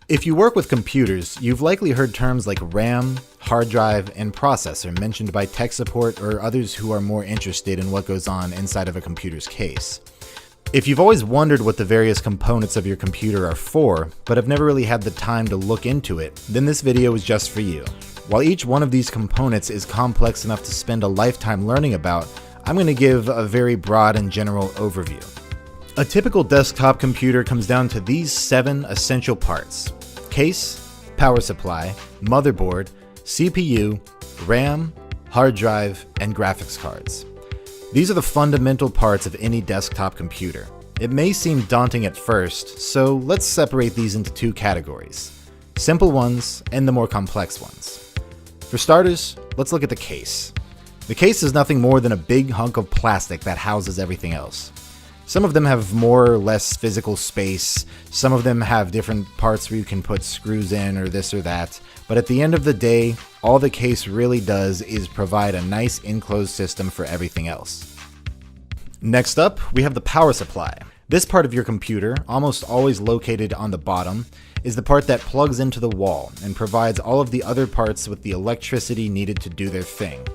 If you work with computers, you've likely heard terms like RAM, hard drive, and processor mentioned by tech support or others who are more interested in what goes on inside of a computer's case. If you've always wondered what the various components of your computer are for, but have never really had the time to look into it, then this video is just for you. While each one of these components is complex enough to spend a lifetime learning about, I'm going to give a very broad and general overview. A typical desktop computer comes down to these 7 essential parts: case, power supply, motherboard, CPU, RAM, hard drive, and graphics cards. These are the fundamental parts of any desktop computer. It may seem daunting at first, so let's separate these into 2 categories: simple ones and the more complex ones. For starters, let's look at the case. The case is nothing more than a big hunk of plastic that houses everything else. Some of them have more or less physical space, some of them have different parts where you can put screws in or this or that, but at the end of the day, all the case really does is provide a nice enclosed system for everything else. Next up, we have the power supply. This part of your computer, almost always located on the bottom, is the part that plugs into the wall and provides all of the other parts with the electricity needed to do their thing.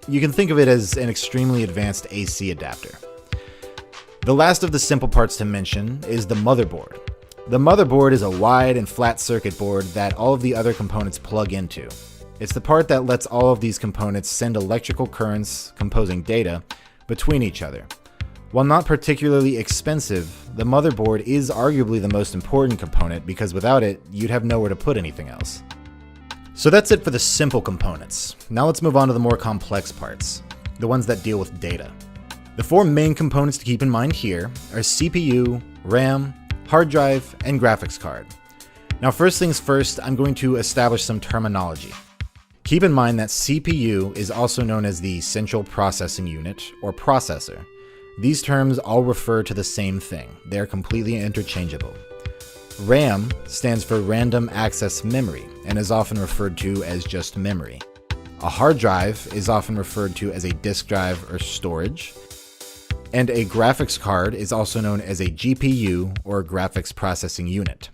You can think of it as an extremely advanced AC adapter. The last of the simple parts to mention is the motherboard. The motherboard is a wide and flat circuit board that all of the other components plug into. It's the part that lets all of these components send electrical currents, composing data, between each other. While not particularly expensive, the motherboard is arguably the most important component because without it, you'd have nowhere to put anything else. So that's it for the simple components. Now let's move on to the more complex parts, the ones that deal with data. The 4 main components to keep in mind here are CPU, RAM, hard drive, and graphics card. Now first things first, I'm going to establish some terminology. Keep in mind that CPU is also known as the Central Processing Unit, or processor. These terms all refer to the same thing. They are completely interchangeable. RAM stands for Random Access Memory and is often referred to as just memory. A hard drive is often referred to as a disk drive or storage. And a graphics card is also known as a GPU or graphics processing unit.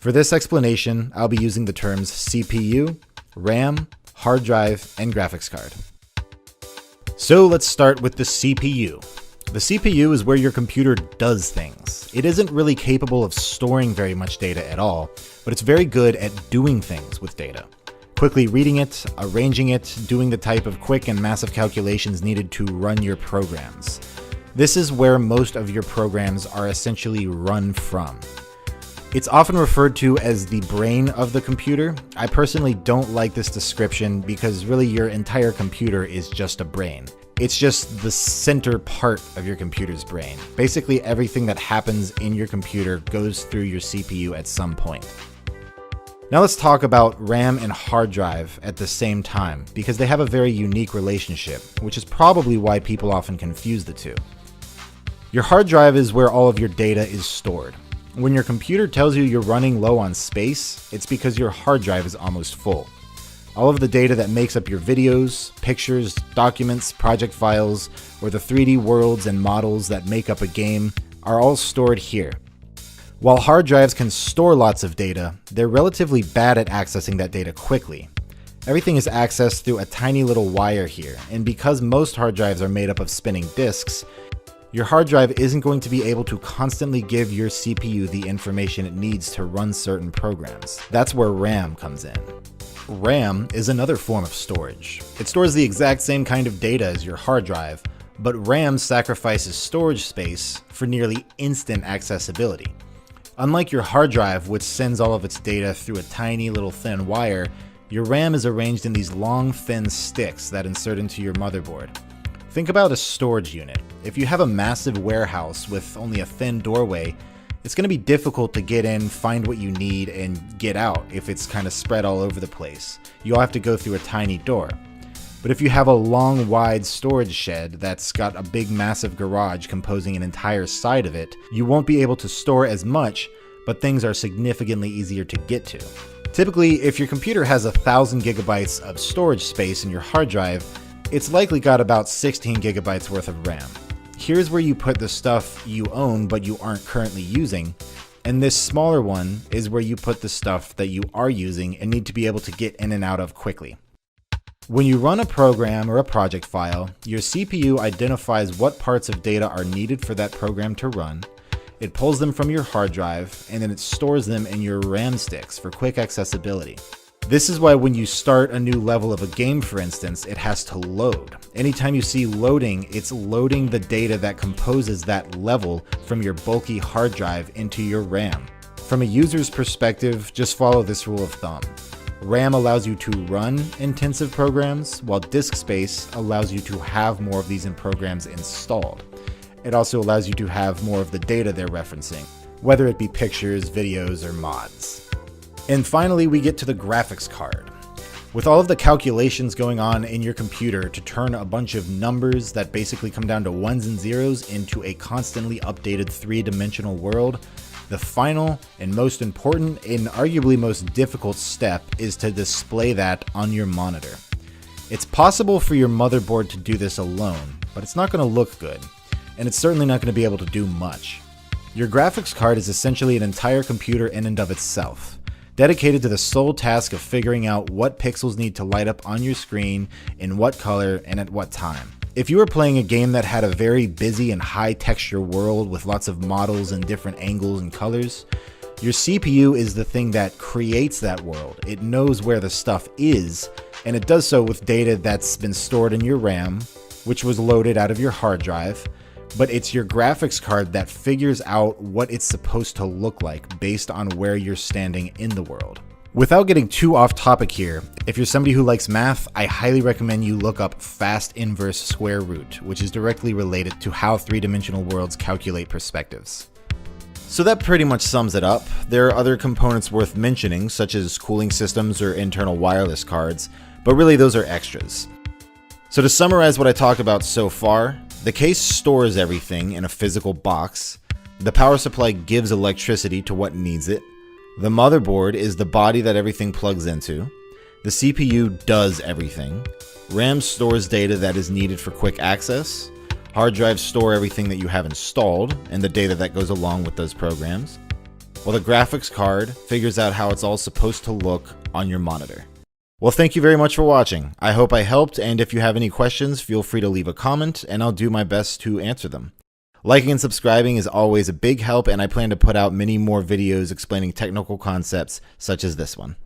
For this explanation, I'll be using the terms CPU, RAM, hard drive, and graphics card. So let's start with the CPU. The CPU is where your computer does things. It isn't really capable of storing very much data at all, but it's very good at doing things with data. Quickly reading it, arranging it, doing the type of quick and massive calculations needed to run your programs. This is where most of your programs are essentially run from. It's often referred to as the brain of the computer. I personally don't like this description because really your entire computer is just a brain. It's just the center part of your computer's brain. Basically everything that happens in your computer goes through your CPU at some point. Now let's talk about RAM and hard drive at the same time because they have a very unique relationship, which is probably why people often confuse the two. Your hard drive is where all of your data is stored. When your computer tells you you're running low on space, it's because your hard drive is almost full. All of the data that makes up your videos, pictures, documents, project files, or the 3D worlds and models that make up a game are all stored here. While hard drives can store lots of data, they're relatively bad at accessing that data quickly. Everything is accessed through a tiny little wire here, and because most hard drives are made up of spinning disks, your hard drive isn't going to be able to constantly give your CPU the information it needs to run certain programs. That's where RAM comes in. RAM is another form of storage. It stores the exact same kind of data as your hard drive, but RAM sacrifices storage space for nearly instant accessibility. Unlike your hard drive, which sends all of its data through a tiny little thin wire, your RAM is arranged in these long, thin sticks that insert into your motherboard. Think about a storage unit. If you have a massive warehouse with only a thin doorway, it's going to be difficult to get in, find what you need, and get out if it's kind of spread all over the place. You'll have to go through a tiny door. But if you have a long, wide storage shed that's got a big, massive garage composing an entire side of it, you won't be able to store as much, but things are significantly easier to get to. Typically, if your computer has 1,000 gigabytes of storage space in your hard drive, it's likely got about 16 gigabytes worth of RAM. Here's where you put the stuff you own but you aren't currently using, And this smaller one is where you put the stuff that you are using and need to be able to get in and out of quickly. When you run a program or a project file, your CPU identifies what parts of data are needed for that program to run. It pulls them from your hard drive, and then it stores them in your RAM sticks for quick accessibility. This is why when you start a new level of a game, for instance, it has to load. Anytime you see loading, it's loading the data that composes that level from your bulky hard drive into your RAM. From a user's perspective, just follow this rule of thumb. RAM allows you to run intensive programs, while disk space allows you to have more of these programs installed. It also allows you to have more of the data they're referencing, whether it be pictures, videos, or mods. And finally, we get to the graphics card. With all of the calculations going on in your computer to turn a bunch of numbers that basically come down to ones and zeros into a constantly updated three-dimensional world, the final and most important and arguably most difficult step is to display that on your monitor. It's possible for your motherboard to do this alone, but it's not going to look good, and it's certainly not going to be able to do much. Your graphics card is essentially an entire computer in and of itself, dedicated to the sole task of figuring out what pixels need to light up on your screen, in what color, and at what time. If you were playing a game that had a very busy and high texture world with lots of models and different angles and colors, your CPU is the thing that creates that world. It knows where the stuff is, and it does so with data that's been stored in your RAM, which was loaded out of your hard drive, but it's your graphics card that figures out what it's supposed to look like based on where you're standing in the world. Without getting too off topic here, if you're somebody who likes math, I highly recommend you look up fast inverse square root, which is directly related to how three-dimensional worlds calculate perspectives. So that pretty much sums it up. There are other components worth mentioning, such as cooling systems or internal wireless cards, but really those are extras. So to summarize what I talked about so far, the case stores everything in a physical box, the power supply gives electricity to what needs it, the motherboard is the body that everything plugs into, the CPU does everything, RAM stores data that is needed for quick access, hard drives store everything that you have installed and the data that goes along with those programs, while the graphics card figures out how it's all supposed to look on your monitor. Well, thank you very much for watching. I hope I helped, and if you have any questions, feel free to leave a comment and I'll do my best to answer them. Liking and subscribing is always a big help, and I plan to put out many more videos explaining technical concepts such as this one.